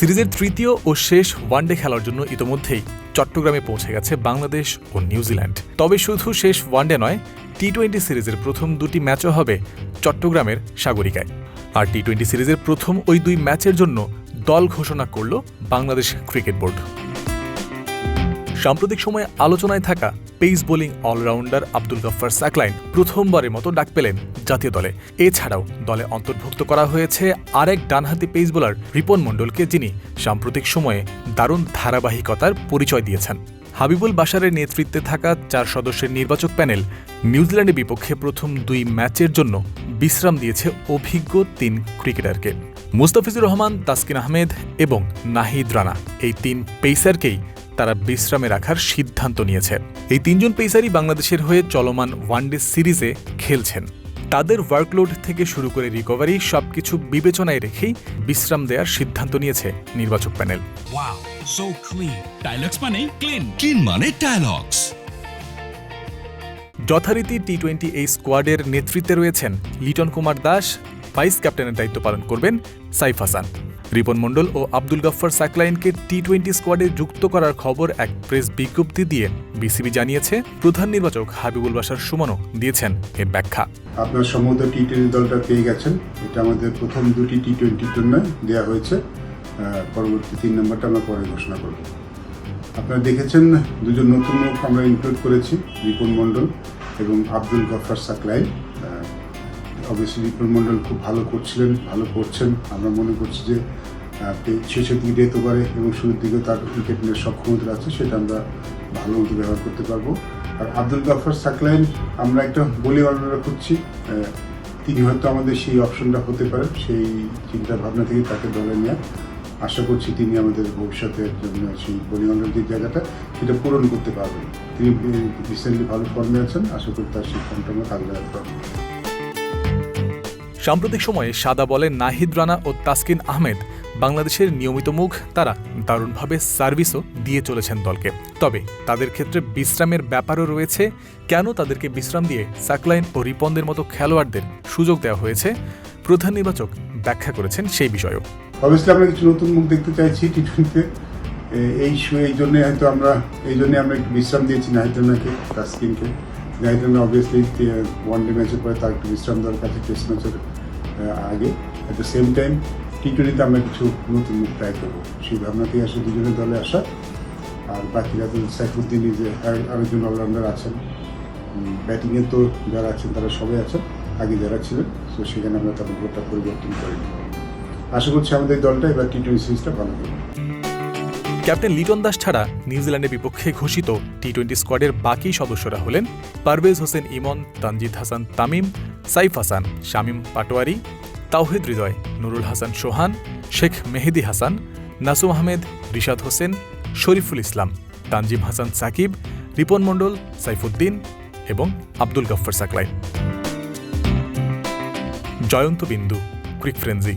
সিরিজের তৃতীয় ও শেষ ওয়ানডে খেলার জন্য ইতোমধ্যেই চট্টগ্রামে পৌঁছে গেছে বাংলাদেশ ও নিউজিল্যান্ড। তবে শুধু শেষ ওয়ানডে নয়, টি-20 সিরিজের প্রথম দুটি ম্যাচও হবে চট্টগ্রামের সাগরিকায়। আর টি-20 সিরিজের প্রথম ওই দুই ম্যাচের জন্য দল ঘোষণা করল বাংলাদেশ ক্রিকেট বোর্ড। সাম্প্রতিক সময়ে আলোচনায় থাকা pace bowling allrounder Abdul Gaffar Saqlain প্রথমবারের মতো ডাক পেলেন জাতীয় দলে। এছাড়াও দলে অন্তর্ভুক্ত করা হয়েছে আরেক ডানহাতি পেস বোলার রিপন মণ্ডলকে, যিনি সাম্প্রতিক সময়ে দারুণ ধারাবাহিকতার পরিচয় দিয়েছেন। হাবিবুল বাশারের নেতৃত্বে থাকা 4 সদস্যের নির্বাচক প্যানেল নিউজিল্যান্ডের বিপক্ষে প্রথম দুই ম্যাচের জন্য বিশ্রাম দিয়েছে অভিজ্ঞ 3 ক্রিকেটারকে। মুস্তাফিজুর রহমান, তাসকিন আহমেদ এবং নাহিদ রানা, এই 3 পেসারকেই তারা বিশ্রামে রাখার সিদ্ধান্ত নিয়েছে। এই 3 জন পেসারই বাংলাদেশের হয়ে চলমান ওয়ানডে সিরিজে খেলছেন। তাদের ওয়ার্কলোড থেকে শুরু করে রিকভারি সবকিছু বিবেচনায় রেখেই বিশ্রাম দেওয়ার সিদ্ধান্ত নিয়েছে নির্বাচক panel. Wow, so clean. Dialogues মানে ক্লিন, ক্লিন মানে ডায়লগস। যথারীতি টি-20 এই স্কোয়াডের নেতৃত্বে রয়েছেন লিটন কুমার দাস, ভাইস ক্যাপ্টেনের দায়িত্ব পালন করবেন সাইফ হাসান। রিপন মণ্ডল ও আব্দুল গফফার সাকলাইনকে টি-20 স্কোয়াডে যুক্ত করার খবর এক প্রেস বিজ্ঞপ্তি দিয়ে বিসিবি জানিয়েছে। প্রধান নির্বাচক হাবিবুল বাশার সুমনও দিয়েছেন এর ব্যাখ্যা। আপনার সম্ভবত টি-20 দলটা পেয়ে গেছেন। এটা আমাদের প্রথম দুটি টি-20-র জন্য দেওয়া হয়েছে। পরবর্তী 3 নম্বরটা আমরা পরে ঘোষণা করব। আপনারা দেখেছেন 2 জন নতুন মুখ আমরা ইনক্লুড করেছি, রিপন মণ্ডল এবং আব্দুল গফফার সাকলাইন। অবশ্যই রিপন মণ্ডল খুব ভালো করছিলেন, ভালো করছেন। আমরা মনে করছি যে শেষের দিকে যেতে পারে এবং শুরুর দিকে তার উইকেট নেওয়ার সক্ষমতা আছে, সেটা আমরা ভালো মতো ব্যবহার করতে পারবো। আর আব্দুল গফফার সাকলাইন আমরা একটা বলি অলরাউন্ডার করছি, তিনি হয়তো আমাদের সেই অপশনটা হতে পারেন। সেই চিন্তা ভাবনা থেকে তাকে দলে নেওয়া, আশা করছি তিনি আমাদের ভবিষ্যতের জন্য সেই বোলিং অলরাউন্ডার যে জায়গাটা সেটা পূরণ করতে পারবেন। তিনি রিসেন্টলি ভালো ফর্মে আছেন, আশা করি তার সেই ফর্মটা আমরা কাজে লাগাতে পারবো। সাম্প্রতিক সময়ে সাদা বলে নাহিদ রানা ও তাসকিন আহমেদ বাংলাদেশের নিয়মিত মুখ। তারা দারুণভাবে সার্ভিসও দিয়ে চলেছেন দলকে। তবে তাদের ক্ষেত্রে বিশ্রামের ব্যাপারও রয়েছে। কেন তাদেরকে বিশ্রাম দিয়ে সাকলাইন ও রিপনদের মতো খেলোয়াড়দের সুযোগ দেওয়া হয়েছে, প্রধান নির্বাচক ব্যাখ্যা করেছেন সেই বিষয়েও। অবশ্যই আমরা কিছু নতুন মুখ দেখতে চাইছি টি-20-তে। এই জন্য হয়তো আমরা একটু বিশ্রাম দিয়েছি নাহিদ রানাকে, তাসকিনকে। নাহিদ রানা অবভিয়াসলি ওয়ানডে ম্যাচের পরে তার একটু বিশ্রাম দরকার আছে টেস্ট ম্যাচের আগে। অ্যাট দ্য সেম টাইম টি-20-তে আমরা কিছু নতুন মুখ ট্রাই করবো, সেই ভাবনাতেই আসে 2 জনের দলে আসা। আর বাকিরা তো সাইফুদ্দিনই যে আরেকজন অলরাউন্ডার আছেন, ব্যাটিংয়ে তো যারা আছেন তারা সবাই আছেন, আগে যারা ছিলেন। তো সেখানে আমরা তাদের উপরটা পরিবর্তন করিনি। আশা করছি আমাদের দলটা এবার টি-20 সিরিজটা ভালো করবে। ক্যাপ্টেন লিটন দাস ছাড়া নিউজিল্যান্ডের বিপক্ষে ঘোষিত টি-20 স্কোয়াডের বাকি সদস্যরা হলেন পারভেজ হোসেন ইমন, তানজিদ হাসান তামিম, সাইফ হাসান, শামীম পাটোয়ারি, তাওহিদ হৃদয়, নুরুল হাসান সোহান, শেখ মেহেদি হাসান, নাসুম আহমেদ, রিশাদ হোসেন, শরীফুল ইসলাম, তানজিম হাসান সাকিব, রিপন মণ্ডল, সাইফুদ্দিন এবং আব্দুল গফফার সাকলাইন। জয়ন্ত বিন্দু, ক্রিক ফ্রেন্সি।